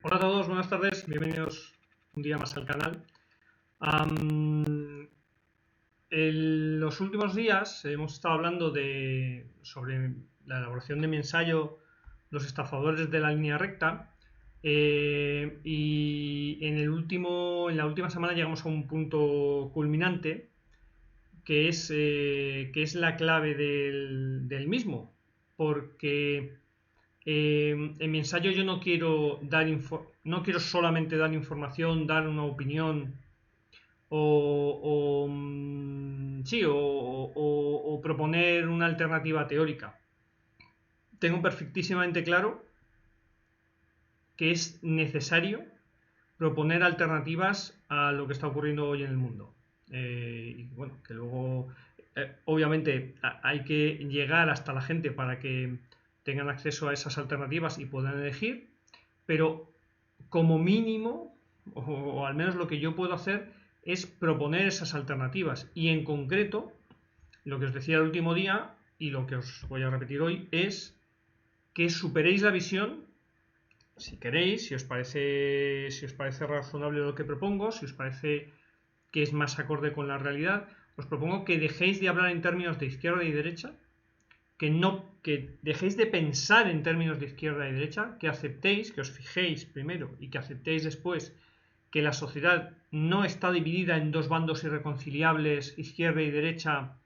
Hola a todos, buenas tardes, bienvenidos un día más al canal. En los últimos días hemos estado hablando sobre la elaboración de mi ensayo Los estafadores de la línea recta, y en la última semana llegamos a un punto culminante que es la clave del mismo, porque en mi ensayo yo no quiero solamente dar información, dar una opinión o proponer una alternativa teórica. Tengo perfectísimamente claro que es necesario proponer alternativas a lo que está ocurriendo hoy en el mundo. Y bueno, que luego, obviamente, hay que llegar hasta la gente para que tengan acceso a esas alternativas y puedan elegir, pero como mínimo, o al menos lo que yo puedo hacer, es proponer esas alternativas. Y en concreto, lo que os decía el último día, y lo que os voy a repetir hoy, es que superéis la visión, si queréis, si os parece razonable lo que propongo, si os parece que es más acorde con la realidad, os propongo que dejéis de hablar en términos de izquierda y derecha, que dejéis de pensar en términos de izquierda y derecha, que aceptéis, que os fijéis primero y que aceptéis después que la sociedad no está dividida en dos bandos irreconciliables, izquierda y derecha,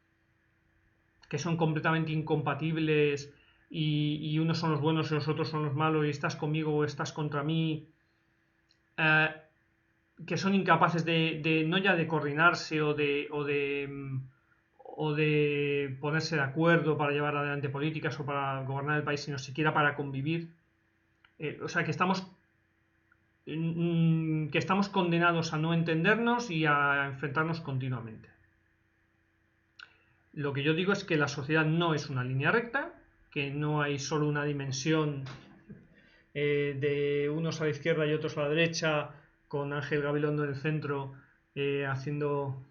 que son completamente incompatibles y unos son los buenos y los otros son los malos y estás conmigo o estás contra mí, eh, que son incapaces no ya de coordinarse o de ponerse de acuerdo para llevar adelante políticas o para gobernar el país, sino siquiera para convivir. O sea, que estamos condenados a no entendernos y a enfrentarnos continuamente. Lo que yo digo es que la sociedad no es una línea recta, que no hay solo una dimensión, de unos a la izquierda y otros a la derecha, con Ángel Gabilondo en el centro, haciendo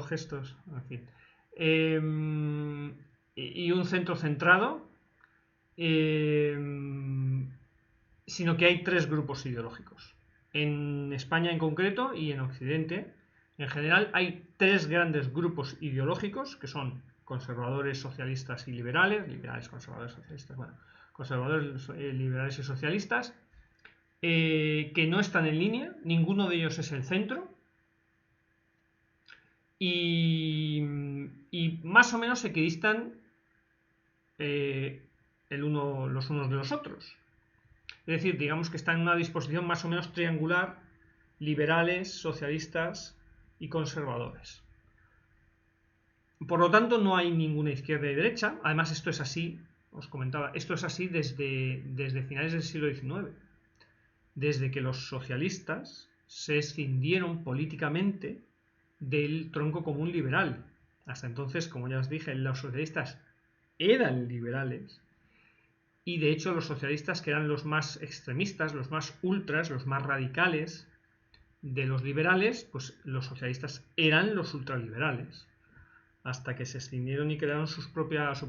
gestos, en fin. Y un centro centrado, eh, sino que hay tres grupos ideológicos. En España en concreto y en Occidente en general hay tres grandes grupos ideológicos que son conservadores, socialistas y liberales, conservadores, socialistas, bueno, conservadores, liberales y socialistas, que no están en línea, ninguno de ellos es el centro, y más o menos equidistan, los unos de los otros. Es decir, digamos que están en una disposición más o menos triangular: liberales, socialistas y conservadores. Por lo tanto, no hay ninguna izquierda y derecha. Además, esto es así, os comentaba, esto es así desde finales del siglo XIX. Desde que los socialistas se escindieron políticamente del tronco común liberal. Hasta entonces, como ya os dije, los socialistas eran liberales, y de hecho los socialistas, que eran los más extremistas, los más ultras, los más radicales de los liberales, pues los socialistas eran los ultraliberales, hasta que se escindieron y crearon su propio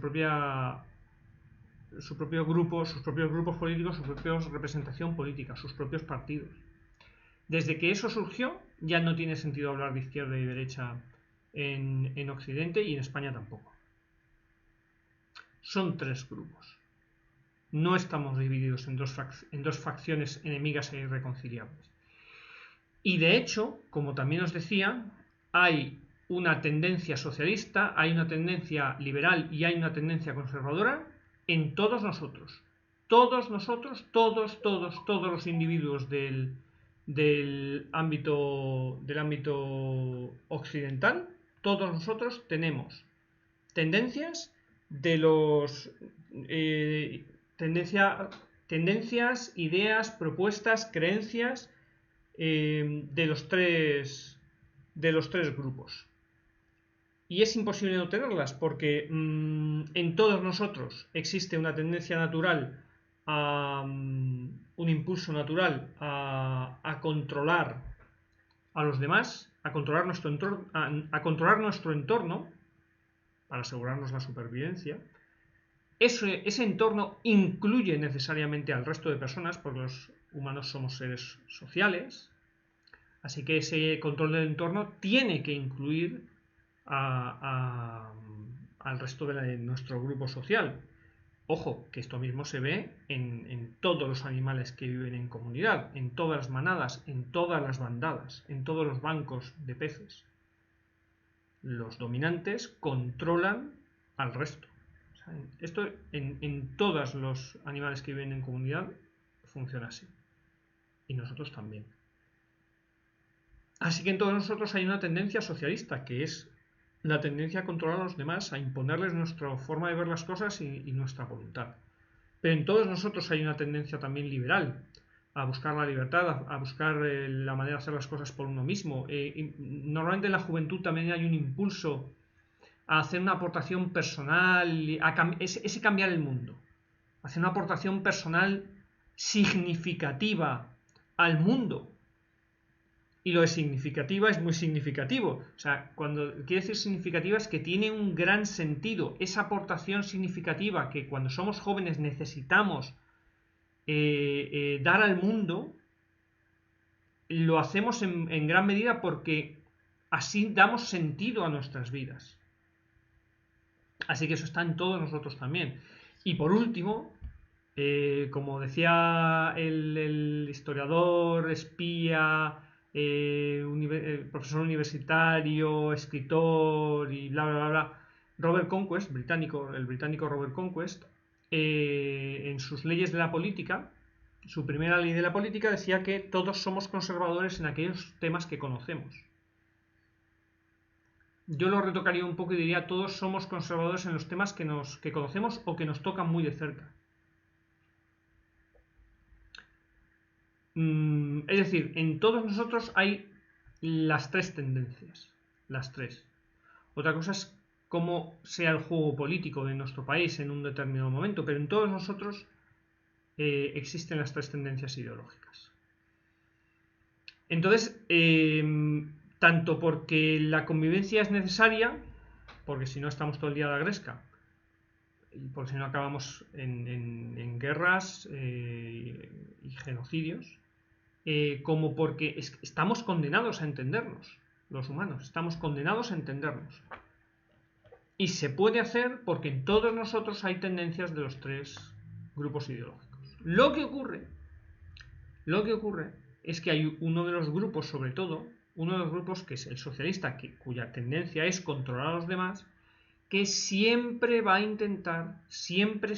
grupo, sus propios grupos políticos, su propia representación política, sus propios partidos. Desde que eso surgió, ya no tiene sentido hablar de izquierda y derecha en Occidente, y en España tampoco. Son tres grupos. No estamos divididos en dos facciones enemigas e irreconciliables. Y de hecho, como también os decía, hay una tendencia socialista, hay una tendencia liberal y hay una tendencia conservadora en todos nosotros. Todos nosotros, todos los individuos del ámbito occidental, todos nosotros tenemos tendencias de los tendencias, ideas, propuestas, creencias, de los tres grupos. Y es imposible no tenerlas, porque en todos nosotros existe una tendencia natural, un impulso natural a controlar a los demás, a controlar nuestro entorno para asegurarnos la supervivencia. ese entorno incluye necesariamente al resto de personas, porque los humanos somos seres sociales, así que ese control del entorno tiene que incluir al resto de nuestro grupo social. Ojo, que esto mismo se ve en todos los animales que viven en comunidad, en todas las manadas, en todas las bandadas, en todos los bancos de peces. Los dominantes controlan al resto. O sea, esto en todos los animales que viven en comunidad funciona así. Y nosotros también. Así que en todos nosotros hay una tendencia socialista, que es la tendencia a controlar a los demás, a imponerles nuestra forma de ver las cosas y nuestra voluntad. Pero en todos nosotros hay una tendencia también liberal, a buscar la libertad, a buscar la manera de hacer las cosas por uno mismo. Normalmente en la juventud también hay un impulso a hacer una aportación personal, ese cambiar el mundo, hacer una aportación personal significativa al mundo. Y lo de significativa es muy significativo. O sea, cuando quiere decir significativa es que tiene un gran sentido. Esa aportación significativa que cuando somos jóvenes necesitamos dar al mundo, lo hacemos en gran medida porque así damos sentido a nuestras vidas. Así que eso está en todos nosotros también. Y por último, como decía el historiador, espía, profesor universitario, escritor y bla bla bla, Robert Conquest, el británico Robert Conquest, en sus leyes de la política, su primera ley de la política decía que todos somos conservadores en aquellos temas que conocemos. Yo lo retocaría un poco y diría todos somos conservadores en los temas que conocemos o que nos tocan muy de cerca. Es decir, en todos nosotros hay las tres tendencias. Las tres. Otra cosa es cómo sea el juego político de nuestro país en un determinado momento, pero en todos nosotros existen las tres tendencias ideológicas. Entonces, tanto porque la convivencia es necesaria, porque si no estamos todo el día a la gresca, y porque si no acabamos en guerras y genocidios, como porque estamos condenados a entendernos, los humanos, estamos condenados a entendernos. Y se puede hacer porque en todos nosotros hay tendencias de los tres grupos ideológicos. Lo que ocurre es que hay uno de los grupos, sobre todo, uno de los grupos que es el socialista, cuya tendencia es controlar a los demás, que siempre va a intentar, siempre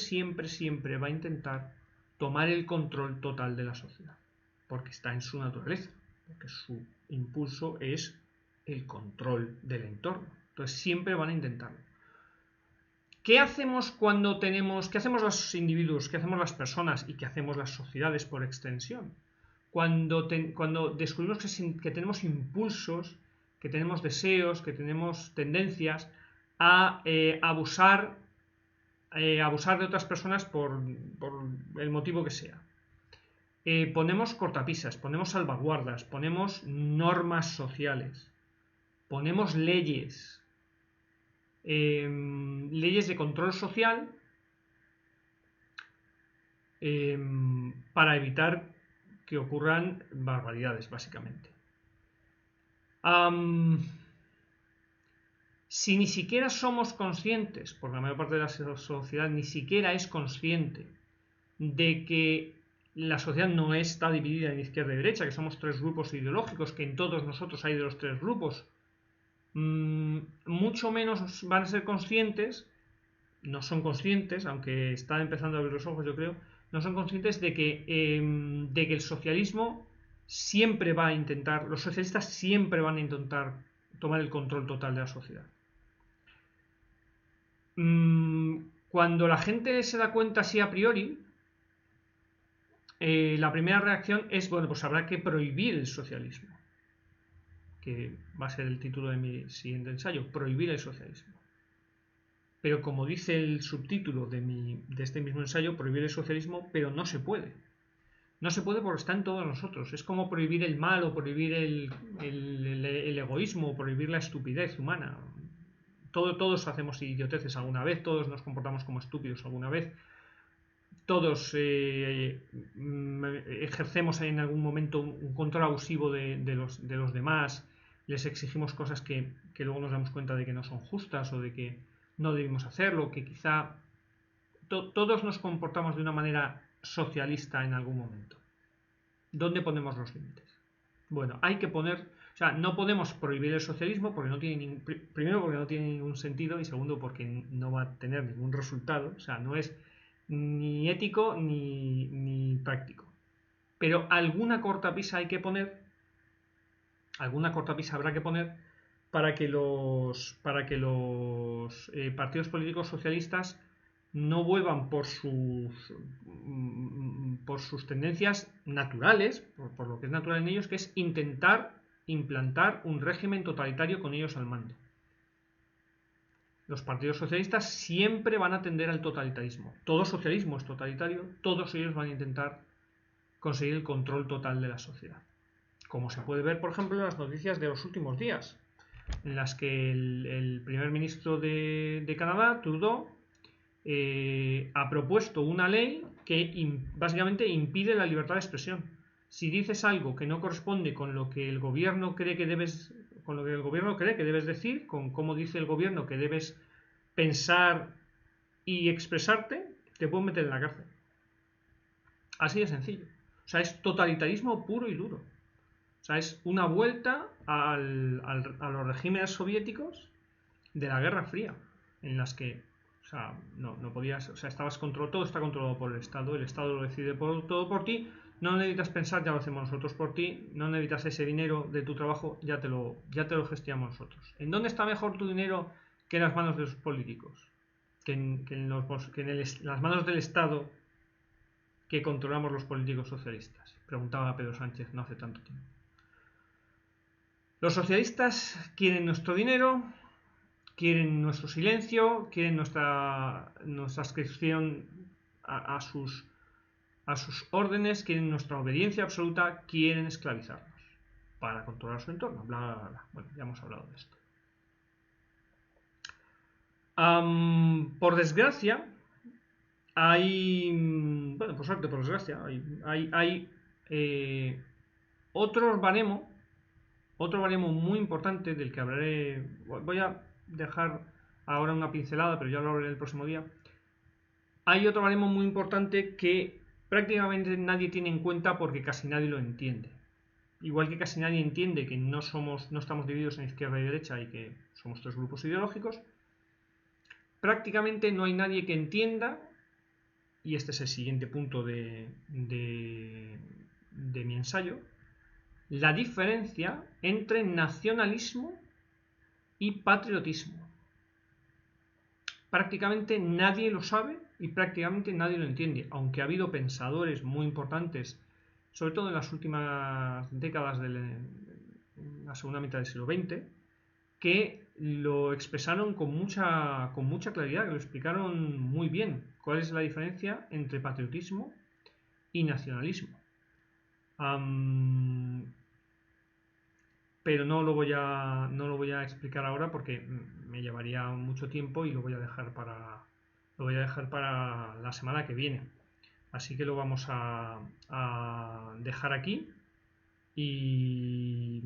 va a intentar tomar el control total de la sociedad, porque está en su naturaleza, porque su impulso es el control del entorno. Entonces siempre van a intentarlo. ¿Qué hacemos qué hacemos los individuos, qué hacemos las personas y qué hacemos las sociedades por extensión? Cuando descubrimos que tenemos impulsos, que tenemos deseos, que tenemos tendencias a abusar de otras personas por el motivo que sea. Ponemos cortapisas, ponemos salvaguardas, ponemos normas sociales, ponemos leyes de control social para evitar que ocurran barbaridades, básicamente. Si ni siquiera somos conscientes, porque la mayor parte de la sociedad ni siquiera es consciente de que la sociedad no está dividida en izquierda y derecha, que somos tres grupos ideológicos, que en todos nosotros hay de los tres grupos, mucho menos van a ser conscientes, no son conscientes, aunque están empezando a abrir los ojos, yo creo, no son conscientes de que el socialismo siempre va a intentar, los socialistas siempre van a intentar tomar el control total de la sociedad. Cuando la gente se da cuenta así a priori, la primera reacción es, bueno, pues habrá que prohibir el socialismo, que va a ser el título de mi siguiente ensayo, prohibir el socialismo. Pero como dice el subtítulo de este mismo ensayo, prohibir el socialismo, pero no se puede. No se puede porque está en todos nosotros. Es como prohibir el mal o prohibir el egoísmo o prohibir la estupidez humana. todos hacemos idioteces alguna vez, todos nos comportamos como estúpidos alguna vez, todos ejercemos en algún momento un control abusivo de los demás, les exigimos cosas que luego nos damos cuenta de que no son justas o de que no debimos hacerlo, que quizá todos nos comportamos de una manera socialista en algún momento. ¿Dónde ponemos los límites? Bueno, hay que poner, o sea, no podemos prohibir el socialismo porque no tiene primero porque no tiene ningún sentido y segundo porque no va a tener ningún resultado, o sea, no es ni ético ni práctico. Pero alguna cortapisa hay que poner, alguna cortapisa habrá que poner para que los partidos políticos socialistas no vuelvan por sus tendencias naturales, por lo que es natural en ellos, que es intentar implantar un régimen totalitario con ellos al mando. Los partidos socialistas siempre van a tender al totalitarismo. Todo socialismo es totalitario, todos ellos van a intentar conseguir el control total de la sociedad. Como se puede ver, por ejemplo, en las noticias de los últimos días, en las que el primer ministro de Canadá, Trudeau, ha propuesto una ley que básicamente impide la libertad de expresión. Si dices algo que no corresponde con lo que el gobierno cree que debes, con lo que el gobierno cree que debes decir, con cómo dice el gobierno que debes pensar y expresarte, te pueden meter en la cárcel. Así de sencillo. O sea, es totalitarismo puro y duro. O sea, es una vuelta a los regímenes soviéticos de la Guerra Fría, en las que, o sea, no podías, o sea, todo está controlado por el Estado lo decide todo por ti, no necesitas pensar, ya lo hacemos nosotros por ti, no necesitas ese dinero de tu trabajo, ya te lo gestionamos nosotros. ¿En dónde está mejor tu dinero que en las manos de los políticos? Que en las manos del Estado que controlamos los políticos socialistas, preguntaba Pedro Sánchez no hace tanto tiempo. Los socialistas quieren nuestro dinero, quieren nuestro silencio, quieren nuestra adscripción a sus órdenes, quieren nuestra obediencia absoluta, quieren esclavizarnos para controlar su entorno. Bla, bla, bla. Bueno, ya hemos hablado de esto. Por desgracia, bueno, por suerte, por desgracia, hay otro baremo muy importante del que hablaré. Voy a dejar ahora una pincelada, pero ya lo hablaré el próximo día. Hay otro baremo muy importante que prácticamente nadie tiene en cuenta porque casi nadie lo entiende. Igual que casi nadie entiende que no estamos divididos en izquierda y derecha y que somos tres grupos ideológicos, prácticamente no hay nadie que entienda, y este es el siguiente punto de mi ensayo, la diferencia entre nacionalismo y patriotismo. Prácticamente nadie lo sabe y prácticamente nadie lo entiende, aunque ha habido pensadores muy importantes, sobre todo en las últimas décadas de la segunda mitad del siglo XX, que lo expresaron con mucha claridad, que lo explicaron muy bien cuál es la diferencia entre patriotismo y nacionalismo. Pero no lo voy a explicar ahora porque me llevaría mucho tiempo y lo voy a dejar para la semana que viene. Así que lo vamos a dejar aquí y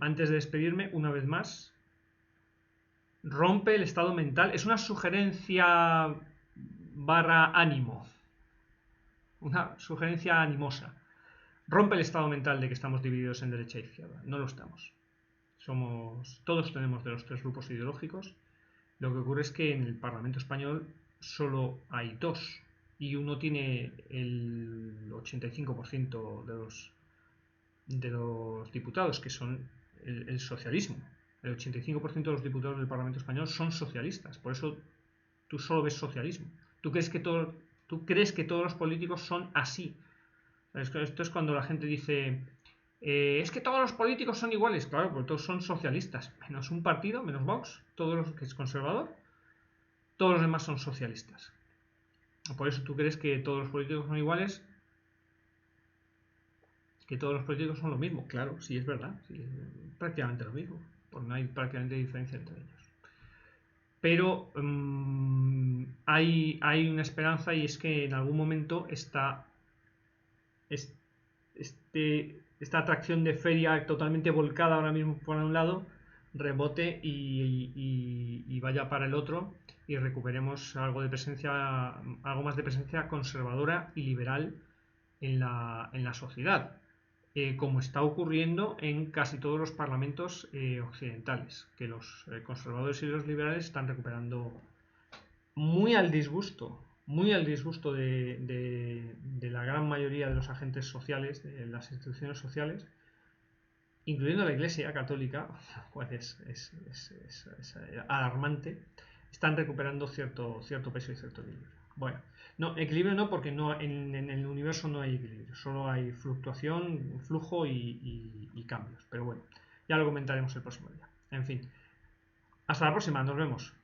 antes de despedirme, una vez más, rompe el estado mental. Es una sugerencia / ánimo, una sugerencia animosa. Rompe el estado mental de que estamos divididos en derecha e izquierda. No lo estamos. Todos tenemos de los tres grupos ideológicos. Lo que ocurre es que en el Parlamento español solo hay dos. Y uno tiene el 85% de los diputados, que son el socialismo. El 85% de los diputados del Parlamento español son socialistas. Por eso tú solo ves socialismo. Tú crees que todos los políticos son así. Esto es cuando la gente dice es que todos los políticos son iguales. Claro, porque todos son socialistas. Menos un partido, menos Vox, todos los que es conservador, todos los demás son socialistas. Por eso tú crees que todos los políticos son iguales, que todos los políticos son lo mismo. Claro, sí es verdad, sí, prácticamente lo mismo, porque no hay prácticamente diferencia entre ellos. pero hay una esperanza, y es que en algún momento esta atracción de feria totalmente volcada ahora mismo por un lado rebote y vaya para el otro, y recuperemos algo de presencia, algo más de presencia conservadora y liberal en la sociedad, como está ocurriendo en casi todos los parlamentos occidentales, que los conservadores y los liberales están recuperando, muy al disgusto, muy al disgusto de la gran mayoría de los agentes sociales, de las instituciones sociales, incluyendo la Iglesia Católica, pues es alarmante. Están recuperando cierto peso y cierto equilibrio. Bueno, no, equilibrio no, porque no, en el universo no hay equilibrio, solo hay fluctuación, flujo y cambios. Pero bueno, ya lo comentaremos el próximo día. En fin, hasta la próxima, nos vemos.